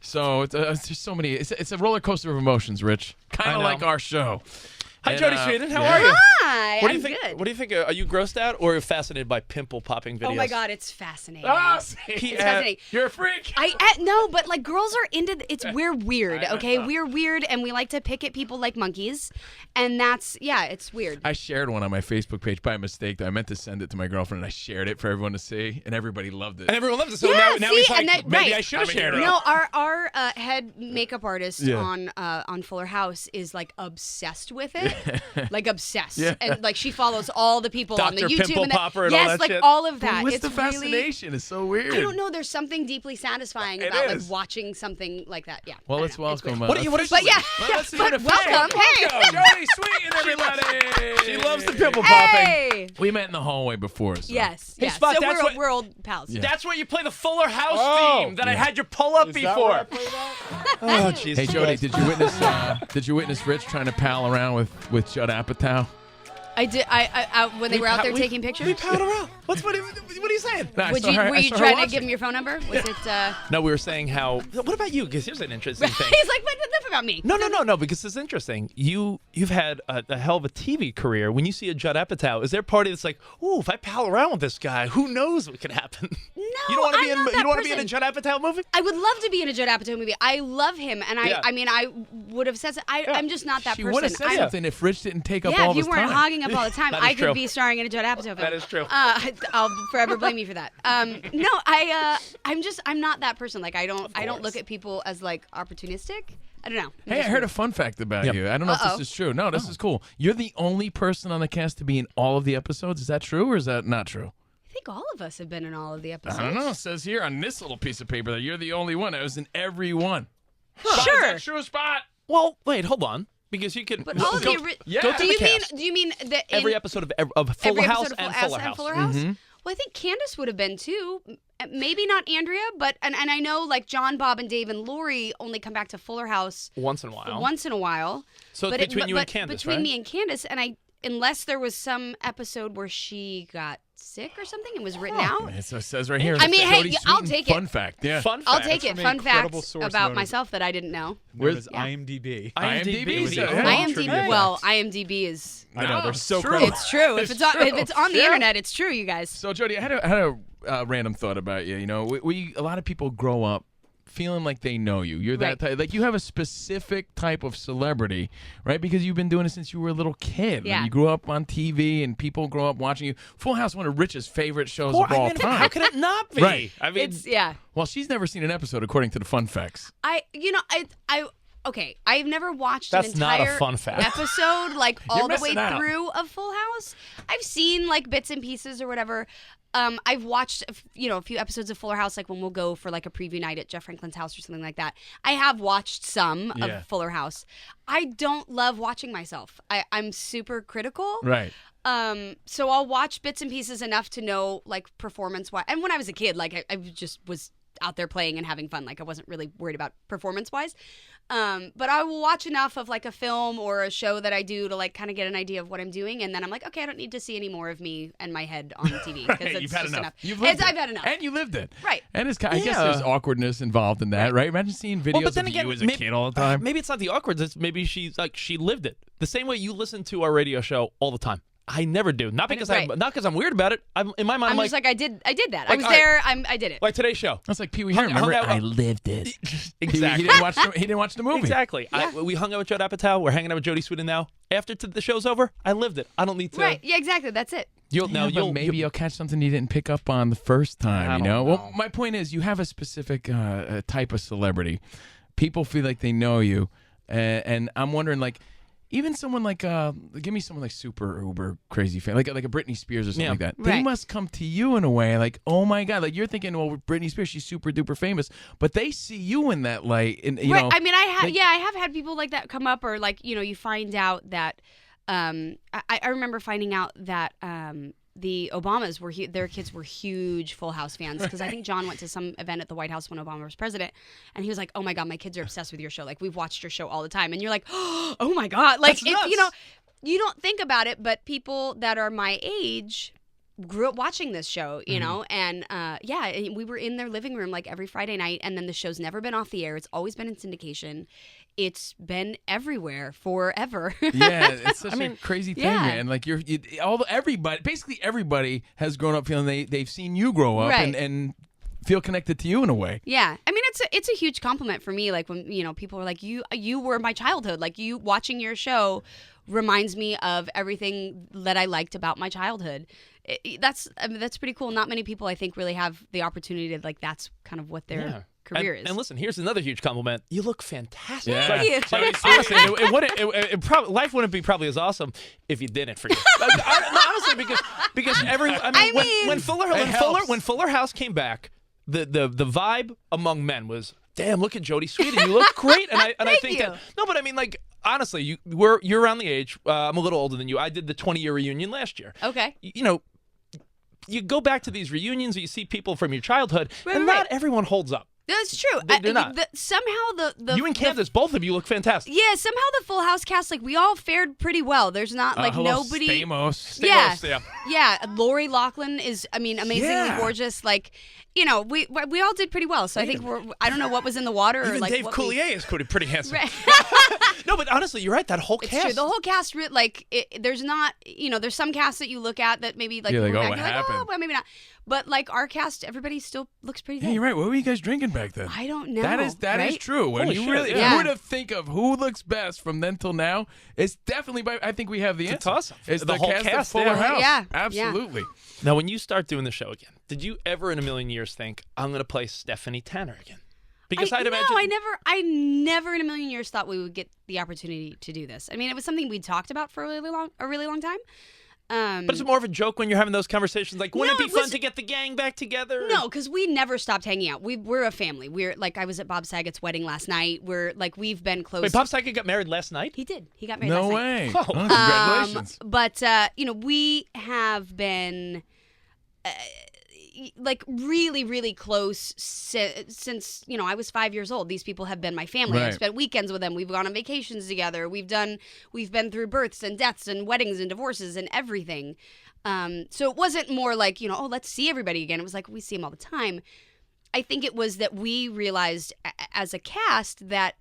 So it's just so many. It's a roller coaster of emotions, Rich. Kind of like our show. Hi, Jodie Sweetin. How are you? Hi, What do you I'm think? good. What do you think? Are you grossed out or fascinated by pimple popping videos? Oh my God, it's fascinating. It's fascinating. You're a freak. No, but like girls are into we're weird, okay? We're weird and we like to pick at people like monkeys. And it's weird. I shared one on my Facebook page by mistake. I meant to send it to my girlfriend, and I shared it for everyone to see, and everybody loved it. And everyone loves it. So Yeah, now see, he's like, and that- maybe right. I should have shared it. No, our head makeup artist on Fuller House is like obsessed with it, like obsessed, and like she follows all the people on the Dr. YouTube Pimple and Popper and yes, all that like shit. all of that. What's It's the fascination? Really, It's so weird. I don't know. There's something deeply satisfying It about is. like watching something like that. Yeah. Well, I let's don't know. It's welcome. weird. What But yeah, let's see but what a welcome. fan. Hey. Welcome, Jodie Sweetin, everybody. She loves the pimple popping. Hey. We met in the hallway before. So. Yes. Hey, Yes. Spot, So that's what- we're old pals. Yeah. That's where you play the Fuller House Oh. theme that I had you pull up before. Oh, jeez. Hey, Jodie, did you witness Rich trying to pal around with Judd Apatow? I did. I when they were out there taking pictures. We pal around. What are you saying? No, I Were saw her- I you saw her trying to watching. give him your phone number? Was it? No, we were saying how. What about you? Because here's an interesting thing. He's like, but enough about me. No, because it's interesting. You've had a hell of a TV career. When you see a Judd Apatow, is there a party that's like, ooh, if I pal around with this guy, who knows what could happen? No, you don't want to be I'm in. not You that don't want to be in a person. Judd Apatow movie. I would love to be in a Judd Apatow movie. I love him, and Yeah. I mean, I would have said. I'm just not that She person. would have said I'm- something if Rich didn't take up Yeah, all if you his weren't time. hogging up all the time, That is I could true. be starring in a Judd Apatow film. That is true. I'll forever blame you for that. No, I'm not that person. Like I don't look at people as like opportunistic. I don't know. Hey, I heard a fun fact about you. I don't know if this is true. No, this is cool. You're the only person on the cast to be in all of the episodes. Is that true or is that not true? I think all of us have been in all of the episodes. I don't know. It says here on this little piece of paper that you're the only one. I was in every one. Sure. Is that true, Spot? Well, wait, hold on. Because you could But all of go, the yeah. go Do through the cast. Do you mean that in Every episode of Fuller every House episode of and Full Fuller and House. Fuller House? Well, I think Candace would have been too. Maybe not Andrea, but and I know like John, Bob, and Dave and Lori only come back to Fuller House Once in a while. once in a while. So but it's between you and Candace, between right? me and Candace, and unless there was some episode where she got sick or something and was written out. It says right here. I mean, hey, Jodie I'll Sweetin take it. Fun fact. Yeah. Fun fact. I'll take it. from Fun an incredible facts source about known as- myself that I didn't know. Known as Yeah. IMDb. IMDb. Yeah. IMDb. Trivia Well, facts. IMDb is. I know, they're so true. credible. It's true. If it's on the internet, it's true, you guys. So, Jodie, I had a random thought about you. You know, a lot of people grow up feeling like they know you. You're that Right. type. Like you have a specific type of celebrity, right? Because you've been doing it since you were a little kid. Yeah. You grew up on TV, and people grow up watching you. Full House, one of Rich's favorite shows of all time. How can it not be? Right. I mean, It's yeah. Well, she's never seen an episode, according to the fun facts. Okay, I've never watched That's an not a entire fun fact. episode like all the way missing out. through of Full House. I've seen like bits and pieces or whatever. I've watched a few episodes of Fuller House, like when we'll go for like a preview night at Jeff Franklin's house or something like that. I have watched some Yeah. of Fuller House. I don't love watching myself. I'm super critical. Right. So I'll watch bits and pieces enough to know like performance wise. And when I was a kid, like I just was out there playing and having fun. Like I wasn't really worried about performance wise. But I will watch enough of like a film or a show that I do to like kind of get an idea of what I'm doing, and then I'm like, okay, I don't need to see any more of me and my head on TV because Right, it's you've had just enough. enough. I've had enough. And you lived it. Right. And it's I guess there's awkwardness involved in that, right? Imagine seeing videos but then of again, you as a kid all the time. Maybe it's not the awkward. It's maybe she's like she lived it the same way you listen to our radio show all the time. I never do. Not because Right. I'm weird about it. In my mind, I'm like, just like I did that. I Like, was all right. there. I did it. like today's show. That's like Pee Wee Hung- Herman. Remember? hung out- I lived it. Exactly. He didn't watch the movie. Exactly. Yeah. We hung out with Judd Apatow. We're hanging out with Jodie Sweetin now. After the show's over, I lived it. I don't need to. Right. Yeah. Exactly. That's it. Maybe you'll catch something you didn't pick up on the first time. I You don't know. know. Well, my point is, you have a specific type of celebrity. People feel like they know you, and I'm wondering, like, even someone like, give me someone like super uber crazy fan, like a Britney Spears or something like that. They Right. must come to you in a way, like, oh my God, like you're thinking, well, Britney Spears, she's super duper famous, but they see you in that light, and you know. I mean, I have had people like that come up, or like you find out that. I remember finding out that the Obamas their kids were huge Full House fans, because I think John went to some event at the White House when Obama was president, and he was like, "Oh my God, my kids are obsessed with your show. Like we've watched your show all the time." And you're like, "Oh my God!" Like That's nuts. you don't think about it, but people that are my age grew up watching this show, you know, and we were in their living room like every Friday night, and then the show's never been off the air. It's always been in syndication. It's been everywhere forever. Yeah, it's such a crazy thing, man. Like basically everybody has grown up feeling they've seen you grow up and feel connected to you in a way. Yeah, I mean it's a huge compliment for me. Like when people are like you were my childhood. Like you watching your show reminds me of everything that I liked about my childhood. That's pretty cool. Not many people I think really have the opportunity to like that's kind of what their career is. And listen, here's another huge compliment. You look fantastic. Yeah. Thank you. Honestly, life wouldn't be probably as awesome if you didn't for you. Honestly, because when Fuller House came back, the vibe among men was, damn, look at Jodie Sweetin, you look great, and I think that no, but I mean like. Honestly, you're around the age. I'm a little older than you. I did the 20-year reunion last year. Okay. You go back to these reunions, you see people from your childhood, and not everyone holds up. That's true. They're not. Somehow the you and Candace, both of you look fantastic. Yeah, somehow the Full House cast, like we all fared pretty well. There's not like nobody. Stamos. Yeah. Lori Loughlin is, amazingly gorgeous. Like, we all did pretty well. So I think I don't know what was in the water. Even or like Dave Coulier is pretty handsome. Right. No, but honestly, you're right. That whole It's cast. true. The whole cast, there's not, there's some casts that you look at that maybe like, you're like, what happened? Well, maybe not. But like our cast, everybody still looks pretty good. Yeah, you're right. What were you guys drinking back then? I don't know. That is right? true. When Holy you shit, really, if yeah. you were to think of who looks best from then till now, it's definitely. I think we have the answer. toss-up. It's The the whole cast of cast, Fuller yeah. House. Yeah. Absolutely. Now, when you start doing the show again, did you ever in a million years think, I'm going to play Stephanie Tanner again? Because I'd imagine. No, I never in a million years thought we would get the opportunity to do this. I mean, it was something we'd talked about for a really long time. But it's more of a joke when you're having those conversations. Like, wouldn't it be fun to get the gang back together? No, because we never stopped hanging out. We're a family. We're like, I was at Bob Saget's wedding last night. We've been close. Wait, Bob Saget got married last night? He did. He got married No last way. night. Oh, congratulations. But we have been like really close since I was 5 years old. These people have been my family. Right. I've spent weekends with them. We've gone on vacations together. We've been through births and deaths and weddings and divorces and everything. So it wasn't more like, let's see everybody again. It was like, we see them all the time. I think it was that we realized as a cast that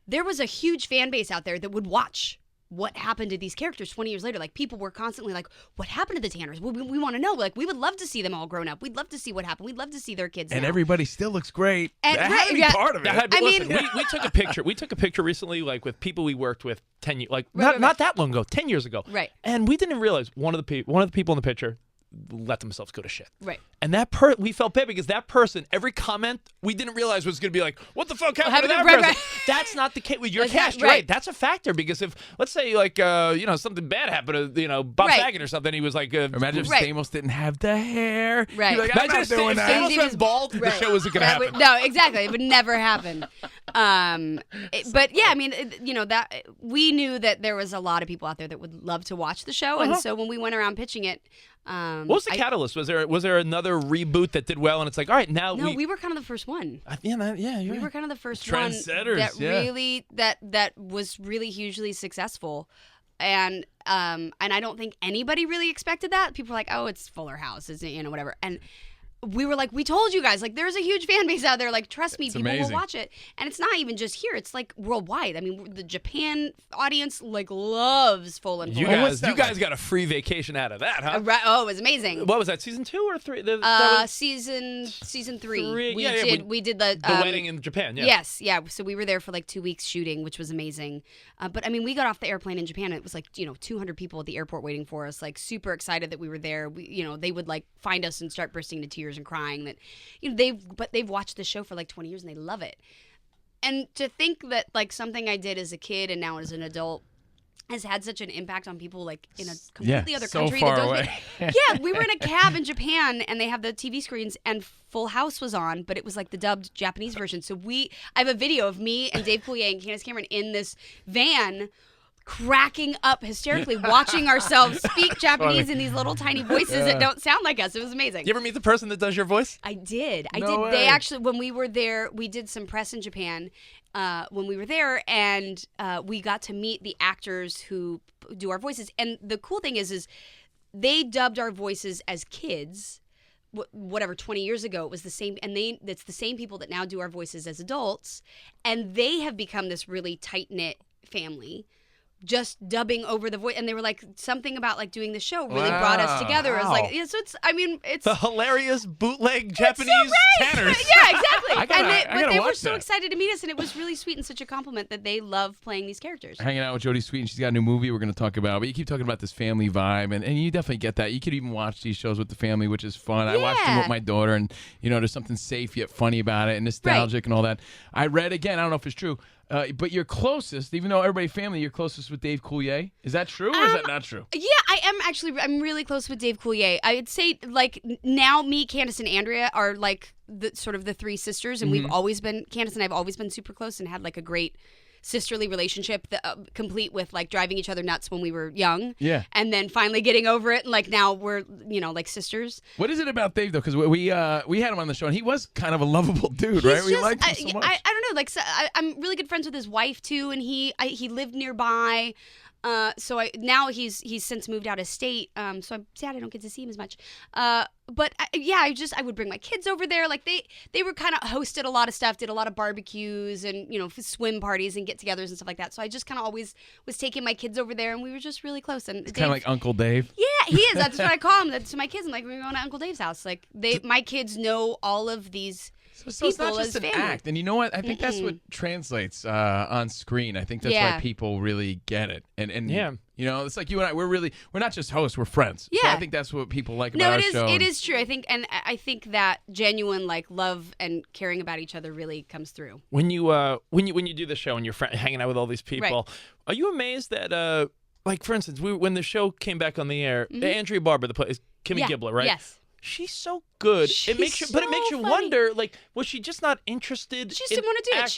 there was a huge fan base out there that would watch what happened to these characters 20 years later. Like, people were constantly like, what happened to the Tanners? We want to know. Like, we would love to see them all grown up. We'd love to see what happened. We'd love to see their kids And now. everybody still looks great. And that had to be part of it. Listen, we took a picture. We took a picture recently, like with people we worked with 10 years, like not that long ago, 10 years ago. Right. And we didn't realize one of the people in the picture let themselves go to shit. Right. And we felt bad because that person, every comment we didn't realize was going to be like, what the fuck happened to that person? Right. That's not the case with your Like cast. that, Right. right. That's a factor because if, let's say, like, something bad happened to, Bob Right. Saget or something, he was like, Imagine if Right. Stamos didn't have the hair. Right. You're like, I'm imagine not doing if that. Stamos went bald, the show wasn't going to happen. No, exactly. It would never happen. But yeah, I mean, that we knew that there was a lot of people out there that would love to watch the show, and so when we went around pitching it, what was the catalyst? Was there another reboot that did well, and it's like, all right, now we were kind of the first one. You're We were kind of the first one Trendsetters, that really that was really hugely successful. And I don't think anybody really expected that. People were like, "Oh, it's Fuller House, isn't it? Whatever." And we were like, we told you guys, like, there's a huge fan base out there. Like, trust me, It's people amazing. will watch it. And it's not even just here. It's, like, worldwide. I mean, the Japan audience, like, loves Full and You Full. guys got a free vacation out of that, huh? Oh, it was amazing. What was that, season 2 or 3? Season 3. We did the wedding in Japan, yeah. Yes, yeah. So we were there for like 2 weeks shooting, which was amazing. But I mean, we got off the airplane in Japan. It was like 200 people at the airport waiting for us. Like, super excited that we were there. They would like find us and start bursting into tears and crying. That they've watched the show for like 20 years and they love it. And to think that like something I did as a kid and now as an adult has had such an impact on people like in a completely other so country. far that away. Yeah, we were in a cab in Japan and they have the TV screens and Full House was on, but it was like the dubbed Japanese version. So I have a video of me and Dave Coulier and Candace Cameron in this van cracking up hysterically, watching ourselves speak Japanese in these little tiny voices that don't sound like us. It was amazing. You ever meet the person that does your voice? I did. No way. They actually, when we were there, we did some press in Japan when we were there, and we got to meet the actors who do our voices. And the cool thing is they dubbed our voices as kids. Whatever 20 years ago, it was the same, and it's the same people that now do our voices as adults, and they have become this really tight-knit family, just dubbing over the voice. And they were like, something about like doing the show really brought us together. It was like, yeah, so it's the hilarious bootleg Japanese Tanners. Yeah, exactly. But they were so excited to meet us, and it was really sweet and such a compliment that they love playing these characters. Hanging out with Jodie Sweetin. She's got a new movie we're going to talk about, but you keep talking about this family vibe, and you definitely get that. You could even watch these shows with the family, which is fun. I watched them with my daughter, and there's something safe yet funny about it, and nostalgic and all that. I read again, I don't know if it's true, but you're closest, even though everybody family, you're closest with Dave Coulier. Is that true or is that not true? Yeah, I am actually. I'm really close with Dave Coulier. I'd say like now me, Candace, and Andrea are like the sort of the three sisters, and we've always been, Candace and I have always been super close and had like a great sisterly relationship that, complete with like driving each other nuts when we were young. Yeah. And then finally getting over it, and like now we're like sisters. What is it about Dave though? Because we had him on the show, and he was kind of a lovable dude, right? We liked him so much. I don't know. Like I'm really good friends with his wife too, and he lived nearby. So now he's since moved out of state. So I'm sad I don't get to see him as much. But I would bring my kids over there. Like they were kind of hosted a lot of stuff, did a lot of barbecues and swim parties and get-togethers and stuff like that. So I just kind of always was taking my kids over there, and we were just really close. And it's kind of like Uncle Dave. Yeah, he is. That's what I call him. To my kids, I'm like, we're going to Uncle Dave's house. Like my kids know all of these. So it's not just an act, and you know what? I think that's what translates on screen. I think that's why people really get it, and yeah. It's like you and I. We're not just hosts; we're friends. Yeah, so I think that's what people like about our show. It is true. I think that genuine like love and caring about each other really comes through. When you do the show and you're hanging out with all these people, are you amazed that like for instance, when the show came back on the air, Andrea Barber, Kimmy Gibbler, right? Yes. She's so good. It makes you wonder, like, was she just not interested? She just didn't want to do it.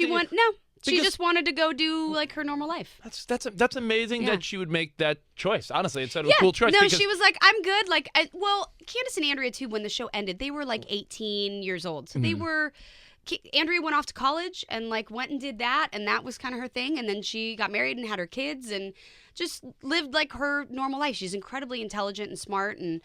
She just wanted to go do like her normal life. That's amazing that she would make that choice. Honestly, it's a cool choice. No, she was like, I'm good. Like, Candace and Andrea too. When the show ended, they were like 18 years old. So they were. Andrea went off to college and like went and did that, and that was kind of her thing. And then she got married and had her kids and just lived like her normal life. She's incredibly intelligent and smart, and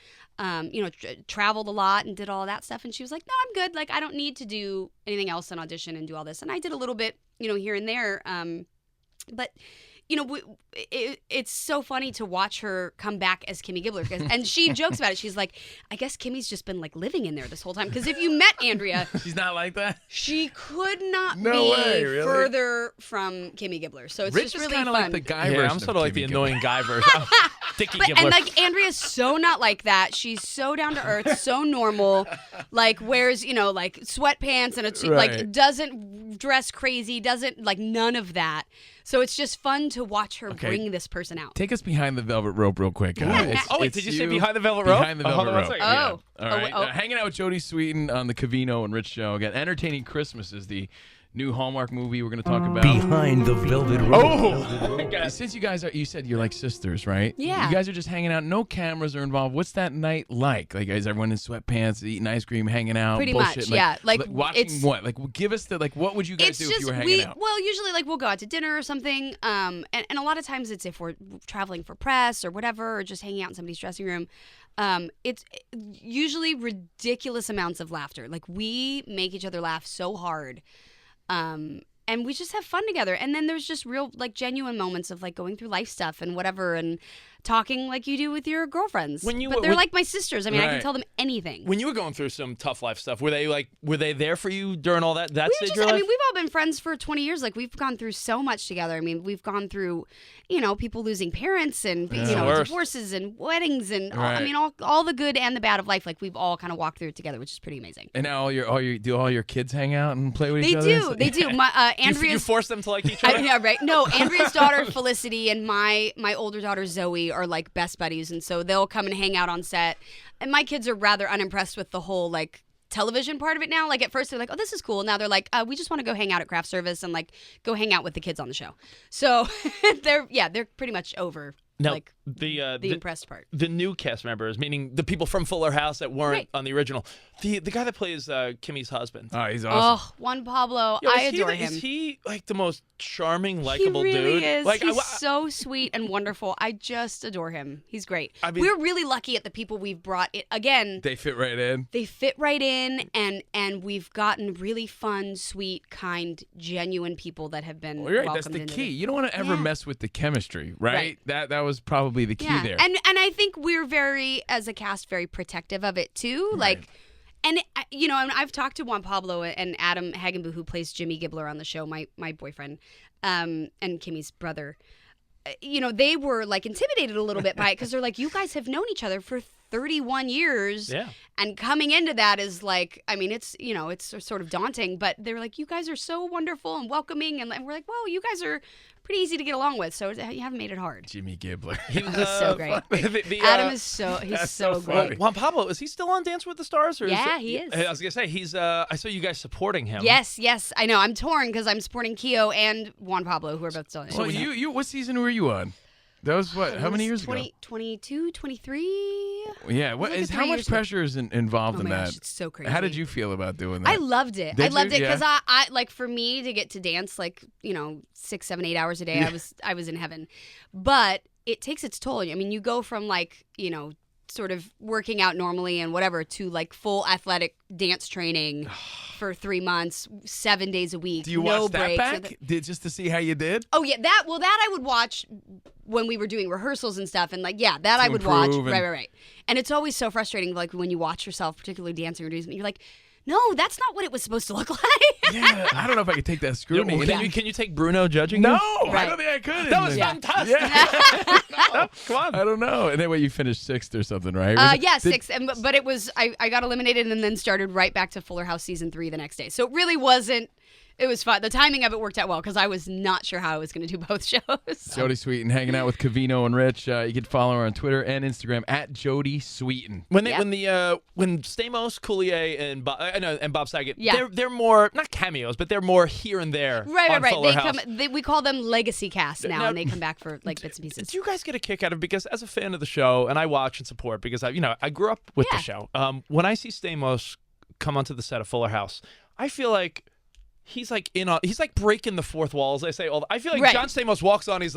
traveled a lot and did all that stuff. And she was like, no, I'm good. Like, I don't need to do anything else and audition and do all this. And I did a little bit, here and there. But it's so funny to watch her come back as Kimmy Gibbler, and she jokes about it. She's like, I guess Kimmy's just been like living in there this whole time, because if you met Andrea, she's not like that. She could not be really? further from Kimmy Gibbler. So it's Rich just really fun. Like the guy version. I'm sort of like the annoying guy version. Dickie Gibbler. And like Andrea's so not like that. She's so down to earth, so normal. Like wears like sweatpants and like doesn't dress crazy, doesn't like none of that. So it's just fun to watch her bring this person out. Take us behind the velvet rope real quick. Wait, did you say behind the velvet rope? Behind the velvet rope. Oh. Yeah. All right. Hanging out with Jodie Sweetin on the Covino and Rich show. Again, Entertaining Christmas is the new Hallmark movie we're going to talk about. Behind the velvet rope. Since you said you're like sisters, right? Yeah. You guys are just hanging out. No cameras are involved. What's that night like? Like, is everyone in sweatpants, eating ice cream, hanging out? Pretty bullshit? much, yeah. Like watching what? Like, give us what would you guys do if you were hanging out? Well, usually like we'll go out to dinner or something. And a lot of times it's if we're traveling for press or whatever, or just hanging out in somebody's dressing room. It's usually ridiculous amounts of laughter. Like we make each other laugh so hard. And we just have fun together. And then there's just real, like, genuine moments of, like, going through life stuff and whatever and talking like you do with your girlfriends. But they're like my sisters. I mean, I can tell them anything. When you were going through some tough life stuff, were they there for you during all that stage of your life? I mean, we've all been friends for 20 years. Like, we've gone through so much together. I mean, we've gone through, people losing parents and, divorces and weddings and, all the good and the bad of life. Like, we've all kind of walked through it together, which is pretty amazing. And now do all your kids hang out and play with each other? They do. Andrea's... You force them to like each other? Yeah, right. No, Andrea's daughter, Felicity, and my older daughter, Zoe, are, like, best buddies. And so they'll come and hang out on set. And my kids are rather unimpressed with the whole, like, television part of it now. Like, at first they're like, oh, this is cool. Now they're like, we just want to go hang out at craft service and, like, go hang out with the kids on the show. So they're pretty much over Now, like the impressed part. The new cast members, meaning the people from Fuller House that weren't on the original. The guy that plays Kimmy's husband. Oh, he's awesome. Oh, Juan Pablo, Yo, I adore him. Is he like the most charming, likable he really dude? Is. Like, he's so sweet and wonderful. I just adore him. He's great. I mean, we're really lucky at the people we've brought in. Again, They fit right in. they fit right in, and we've gotten really fun, sweet, kind, genuine people that have been Well, you're right. That's welcomed the into key. You don't want to ever mess with the chemistry, right? That was probably the key there. And I think we're very, as a cast, very protective of it too. Like, and you know, and I've talked to Juan Pablo and Adam Hagenbu, who plays Jimmy Gibbler on the show, my boyfriend, and Kimmy's brother. You know, they were like intimidated a little bit by it because they're like, you guys have known each other for 31 years. Yeah. And coming into that is like, I mean, it's, you know, it's sort of daunting, but they're like, you guys are so wonderful and welcoming. And we're like, well, you guys are pretty easy to get along with. So you haven't made it hard. Jimmy Gibbler. He's so great. Adam is he's so funny. great. Juan Pablo, is he still on Dance with the Stars? Or Yeah, is he is. I was gonna say I saw you guys supporting him. Yes, I know. I'm torn because I'm supporting Keo and Juan Pablo, who are both still in it. So you what season were you on? That was what? How many years ago? 22, 23. Yeah. What like is a how 3 much years ago. pressure is involved Oh in my that? gosh, it's so crazy. How did you feel about doing that? I loved it. Did I loved you? it because Yeah. I like for me to get to dance like 6, 7, 8 hours a day. I was in heaven, but it takes its toll. I mean, you go from like sort of working out normally and whatever to like full athletic dance training for 3 months, 7 days a week. Do you no watch that breaks. back? Just to see how you did? Oh yeah, that I would watch when we were doing rehearsals and stuff, and like that I would watch. improve and- Right. And it's always so frustrating, like when you watch yourself, particularly dancing or doing something, you're like, no, that's not what it was supposed to look like. Yeah. I don't know if I could take that scrutiny. Can you take Bruno judging No, you? I Right. don't think I could. That was Yeah. fantastic. Yeah. No, come on. I don't know. And then you finished 6th or something, right? Was it- Yeah, did- 6. But it was I got eliminated and then started right back to Fuller House season 3 the next day. So it really wasn't. It was fun. The timing of it worked out well because I was not sure how I was going to do both shows. Jodie Sweetin hanging out with Covino and Rich. You can follow her on Twitter and Instagram at Jodie Sweetin. When Stamos, Coulier, and Bob Saget, Yeah. they're more not cameos, but they're more here and there. Right. on Fuller House. We call them legacy cast now, Now- and they come back for like bits and pieces. Do you guys get a kick out of it? Because as a fan of the show, and I watch and support because I grew up with the show. When I see Stamos come onto the set of Fuller House, I feel like he's like breaking the fourth wall, as I say. I feel like Right. John Stamos walks on, he's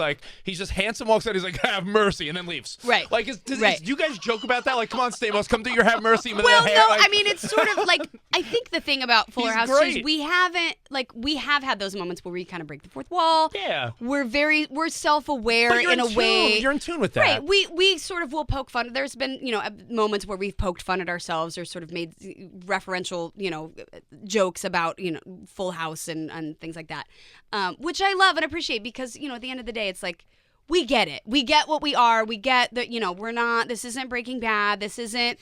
just handsome, walks on, he's like, have mercy, and then leaves. Right. Like, do Right. you guys joke about that? Like, come on, Stamos, come do your have mercy. Well, no, I mean, it's sort of like, I think the thing about Fuller He's House great. is we have had those moments where we kind of break the fourth wall. Yeah. We're self-aware But you're in a tune. way. You're in tune with that. Right. We sort of will poke fun. There's been, moments where we've poked fun at ourselves or sort of made referential, jokes about, Full House and things like that, which I love and appreciate because, at the end of the day, it's like, we get it. We get what we are. We get that, we're not, this isn't Breaking Bad. This isn't,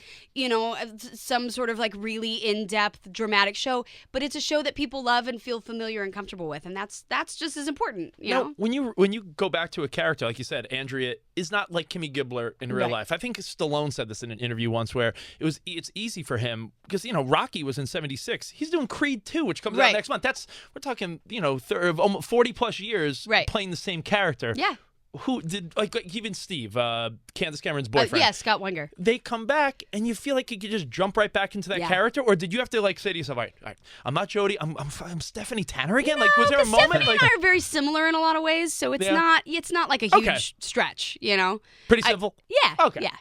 some sort of like really in-depth dramatic show, but it's a show that people love and feel familiar and comfortable with. And that's just as important, you know? When you go back to a character, like you said, Andrea is not like Kimmy Gibbler in real Right. life. I think Stallone said this in an interview once where it's easy for him because, Rocky was in 76. He's doing Creed 2, which comes out Right. next month. We're talking, almost 40 plus years Right. playing the same character. Yeah. Who did like even Steve, Candace Cameron's boyfriend? Yeah, Scott Wenger. They come back and you feel like you could just jump right back into that Yeah. character, or did you have to like say to yourself, all right, I'm not Jodie, I'm Stephanie Tanner again? No, Like, was there a 'cause moment? Stephanie Like, and I are very similar in a lot of ways, so it's Yeah. not like a huge Okay. stretch, pretty simple. Yeah. Okay. Yeah.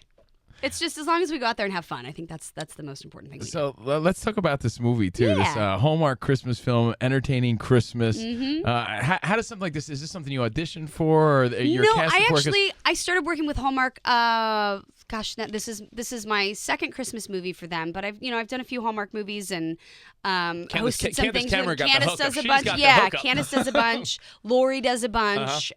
It's just as long as we go out there and have fun. I think that's the most important thing. So let's talk about this movie too. This Yeah. Hallmark Christmas film, entertaining Christmas. Mm-hmm. How does something like this? Is this something you auditioned for? Or your No, cast I before? 'Cause- actually started working with Hallmark. This is my second Christmas movie for them. But I've done a few Hallmark movies and hosted some Candace things. Cameron got the Candace hookup. does a She's bunch. got the Yeah, hookup. Candace does a bunch. Lori does a bunch.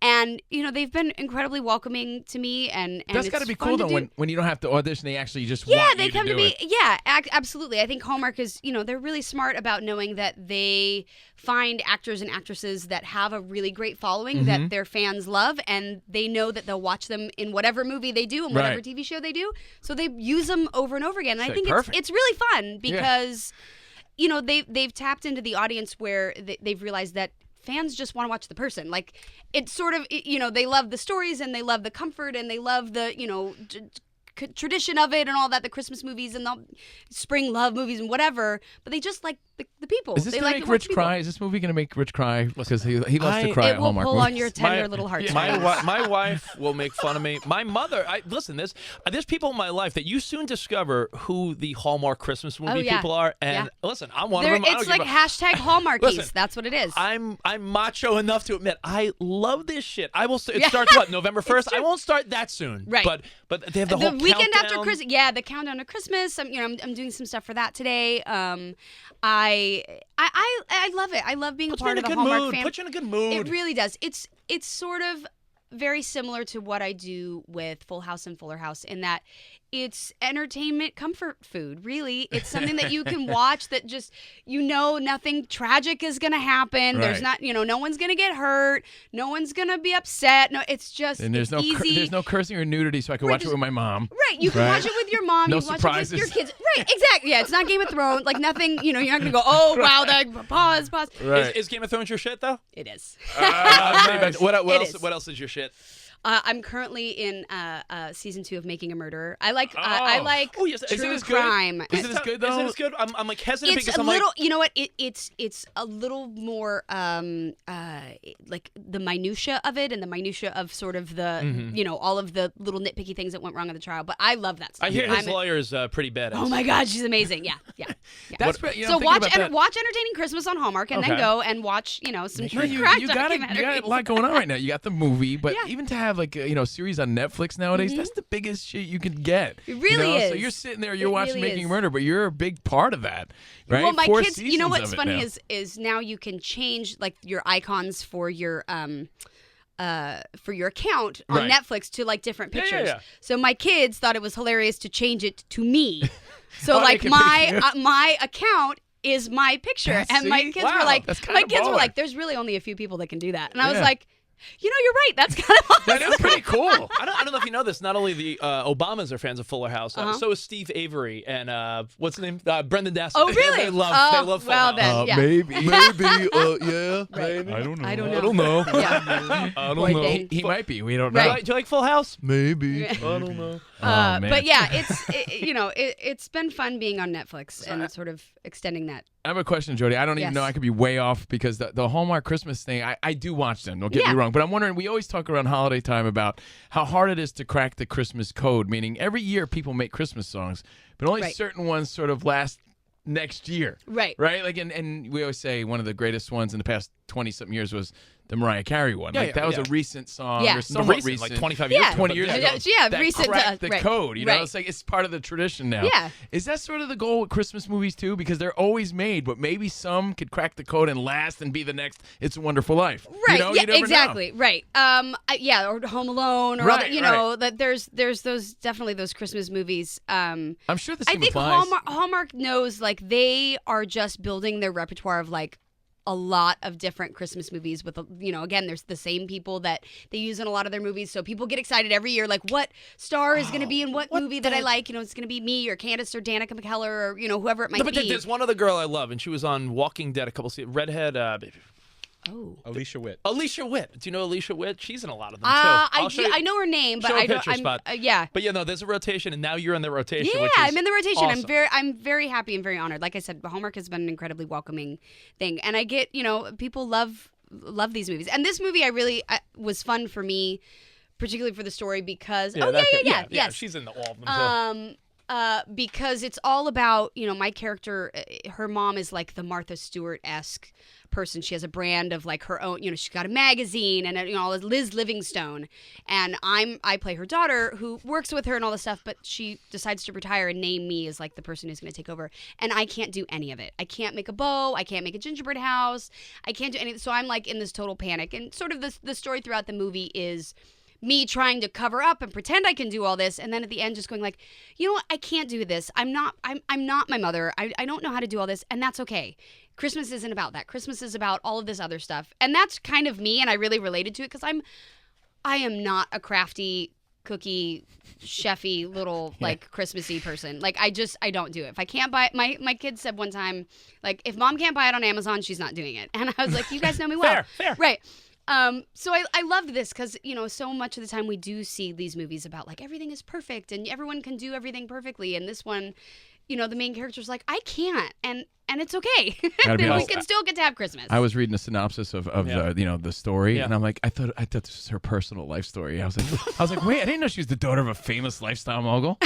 And they've been incredibly welcoming to me, and That's got to be cool though. When you don't have to audition, they actually just yeah, want they you come to to do me. it. Yeah, absolutely. I think Hallmark is, they're really smart about knowing that they find actors and actresses that have a really great following Mm-hmm. that their fans love, and they know that they'll watch them in whatever movie they do and whatever Right. TV show they do. So they use them over and over again. And I Say, think perfect. it's really fun because, they've tapped into the audience where they've realized that fans just want to watch the person. Like, it's sort of, they love the stories and they love the comfort and they love the, tradition of it and all that, the Christmas movies and the spring love movies and whatever, but they just like the people. Is this they going to like make Rich cry? Is this movie going to make Rich cry? Because he loves to cry It at will Hallmark pull movies. on your tender little heartstrings. My wife will make fun of me. My mother, listen, there's people in my life that you soon discover who the Hallmark Christmas movie people are, and listen, I'm one of them. It's like hashtag Hallmarkies. Listen, that's what it is. I'm macho enough to admit I love this shit. I will. It starts what, November 1st? I won't start that soon. Right. But they have the whole weekend countdown. after Christmas. Yeah, the countdown to Christmas. I'm doing some stuff for that today. I love it. I love being a part of the Hallmark family. Puts you in a good mood. It really does. It's sort of very similar to what I do with Full House and Fuller House in that it's entertainment comfort food, really. It's something that you can watch that just, nothing tragic is going to happen. Right. There's not, no one's going to get hurt. No one's going to be upset. No, it's just and there's easy. no cursing or nudity, so I can watch it with my mom. Right. You can watch it with your mom. No you can surprises. watch it with your kids. Right. Exactly. Yeah. It's not Game of Thrones. Like nothing, you're not going to go, oh, wow, that pause. Right. Is Game of Thrones your shit, though? It is. Nice. What Is. What else is your shit? I'm currently in season 2 of Making a Murderer. I like yes. true crime. Is it as good though? Is it as good? I'm like hesitant It's because a I'm little, like, you know what? It's a little more like the minutia of it and the minutia of sort of the all of the little nitpicky things that went wrong in the trial. But I love that stuff. I hear his lawyer is pretty badass. Oh my God, she's amazing. Yeah. That's So watch Entertaining Christmas on Hallmark and then go and watch some true crime you got a lot going on right now. You got the movie, but even to have like a series on Netflix nowadays, that's the biggest shit you can get. It really is. So you're sitting there, you're watching Making a Murder, but you're a big part of that, right? Well, my 4 kids, seasons what's of it funny now. is now you can change like your icons for your account on Netflix to like different pictures. Yeah. So my kids thought it was hilarious to change it to me. So Oh, like they can my account is my picture, and my kids were like, that's kinda baller. there's really only a few people that can do that, and I was like, you're right. That's kind of awesome. That is pretty cool. I don't know if you know this. Not only the Obamas are fans of Fuller House, so is Steve Avery and what's his name? Brendan Dassey. Oh, really? They love Fuller House. Then, yeah. Maybe, yeah. Right. I don't know. I don't know. I don't know. Yeah. I don't Boy, know. Dane. He might be. We don't know. Right. Do you like Full House? Maybe. I don't know. Man. But yeah, it's been fun being on Netflix and sort of extending that. I have a question, Jodie. I don't even know. I could be way off because the Hallmark Christmas thing, I do watch them. Don't get me wrong. But I'm wondering, we always talk around holiday time about how hard it is to crack the Christmas code, meaning every year people make Christmas songs, but only certain ones sort of last next year. Right. Right? Like, and we always say one of the greatest ones in the past 20-something years was the Mariah Carey one. That was a recent song. Yeah. Or somewhat recent. Like 25 years. 20 years ago. Yeah, that recent. cracked the right. code. Right. It's like it's part of the tradition now. Yeah. Is that sort of the goal with Christmas movies too? Because they're always made, but maybe some could crack the code and last and be the next It's a Wonderful Life. Right. You Yeah. Exactly. Know. Right. Or Home Alone, or all that, that there's those definitely those Christmas movies. I'm sure the I same think applies. Hallmark knows like they are just building their repertoire of like a lot of different Christmas movies with, again, there's the same people that they use in a lot of their movies. So people get excited every year, like what star is going to be in what movie that I like? It's going to be me or Candace or Danica McKellar or, whoever it might But be. there's one other girl I love, and she was on Walking Dead a couple seasons. Redhead. Alicia Witt. Alicia Witt. Do you know Alicia Witt? She's in a lot of them too. I know her name, but show a I don't. picture spot. Yeah. But there's a rotation, and now you're in the rotation. Yeah, which is I'm in the rotation. Awesome. I'm very happy and very honored. Like I said, Hallmark has been an incredibly welcoming thing, and I get people love these movies, and this movie I was fun for me, particularly for the story because yeah, she's in all of them too. Because it's all about, my character, her mom is like the Martha Stewart-esque person. She has a brand of like her own, she's got a magazine and, all this Liz Livingstone. And I play her daughter who works with her and all this stuff, but she decides to retire and name me as like the person who's going to take over. And I can't do any of it. I can't make a bow. I can't make a gingerbread house. I can't do anything. So I'm like in this total panic. And sort of the story throughout the movie is me trying to cover up and pretend I can do all this, and then at the end just going like, you know what, I can't do this. I'm not my mother. I don't know how to do all this, and that's okay. Christmas isn't about that. Christmas is about all of this other stuff. And that's kind of me, and I really related to it because I am not a crafty cookie, chefy little like Christmassy person. Like I don't do it. If I can't buy it, my kids said one time, like if mom can't buy it on Amazon, she's not doing it. And I was like, you guys know me well. Fair. Right. So I loved this because, you know, so much of the time we do see these movies about like everything is perfect and everyone can do everything perfectly. And this one, you know, the main character's like, I can't. And it's okay. Gotta be we honest, can still get to have Christmas. I was reading a synopsis of the, you know, the story, Yeah. and I'm like, I thought this was her personal life story. I was like, wait, I didn't know she was the daughter of a famous lifestyle mogul.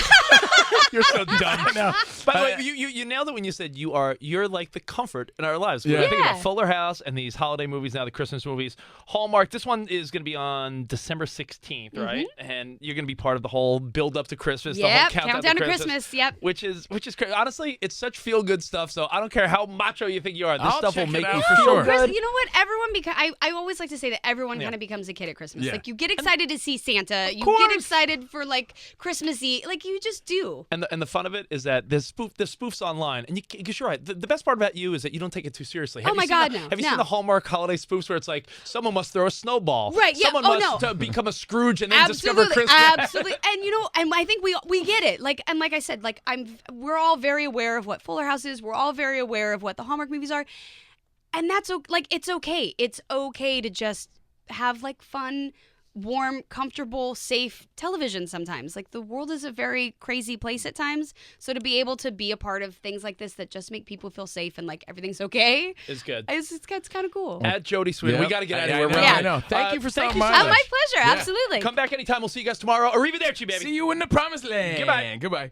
You're so dumb. No. By the way, you nailed it when you said you're like the comfort in our lives. When I think Yeah. about Fuller House and these holiday movies now, the Christmas movies, Hallmark. This one is going to be on December 16th, right? And you're going to be part of the whole build up to Christmas, the whole Yep, countdown to Christmas. Yep. Which is great. Honestly, it's such feel good stuff. So I don't care how macho you think you are. This I'll stuff will check it make out you for feel sure. good. You know what? Everyone, I always like to say that everyone Yeah. kind of becomes a kid at Christmas. Yeah. Like you get excited to see Santa. You course. get excited for like Christmassy. Like you just do. And the fun of it is that there's spoofs online, and because you're right. The best part about you is that you don't take it too seriously. Have Oh you my seen God, the- no, Have you no. seen the Hallmark holiday spoofs where it's like someone must throw a snowball, Right, yeah. Someone Oh, must no. become a Scrooge and then discover Absolutely, Christmas. absolutely. And you know, and I think we get it. Like I said, like we're all very aware of what Fuller House is. We're all very aware of what the Hallmark movies are, and that's like it's okay. It's okay to just have like fun, warm, comfortable, safe television sometimes. Like the world is a very crazy place at times. So to be able to be a part of things like this that just make people feel safe and like everything's okay, It's good. it's kind of cool. At Jodie Sweetin, we Yep. got to get out of I here. know, We're Yeah. I know. Thank you for thank stopping you so by. Oh, much. my pleasure. Yeah. Absolutely. Come back anytime. We'll see you guys tomorrow. Arrivederci, baby. See you in the promised land. Goodbye. Goodbye.